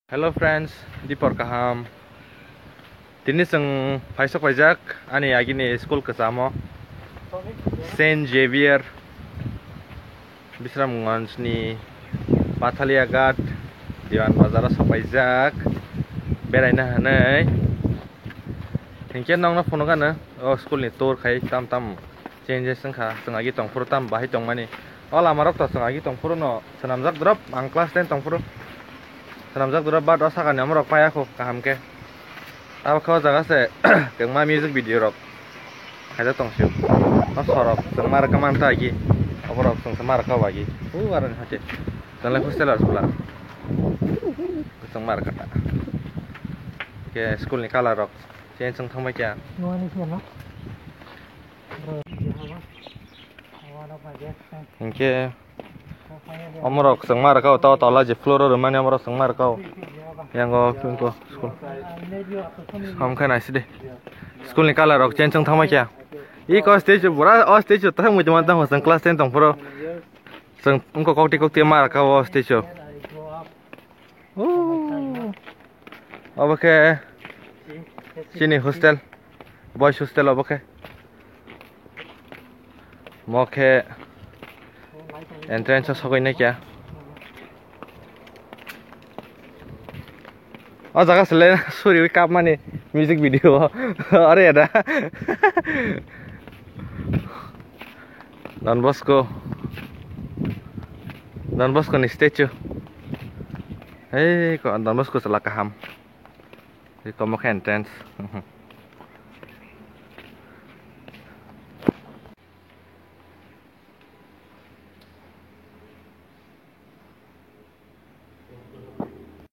Hello friends, di Porkaham. Dini seng paisok pajak, ani agini school kesamo. Saint Xavier. Bisram ngons ni Pathalia Ghat, Diwan Bazar sapajak. Beraina hanai. Hingken nong na phone kana. Oh school ni tour khai tam changes sengkha sengagi tongpur tam bahai tongmani. Ola marok to sengagi tongpur no senamjak drop ang class 10 tongpur. Senamjak dura bad osa kan amrok paya ko kaham ke ab khaw jaga se kengma music video rok haja tongsiu o sorok tengmar kaman ta gi oborok tengmar ka bagi aran hate tanle hostel ar sula tengmar kata ke school ni kala rok chen seng thangma kya Nuani siapa? inke omrok tengmar ka ta ta la je floor ro mane omrok tengmar ka yang go pinko school ham khana side school ni kala rok chen seng thangma kya I ko stage bura o stage ta mu jama ta sang class 10 tong pro sang unko kokti mar ka o stage obake sini hostel boys hostel obake moke entrance sogoi na kya o jaga sele suri kap mane music video are ada Don Bosco ni statue kok Don Bosco salah kaham di komok entrance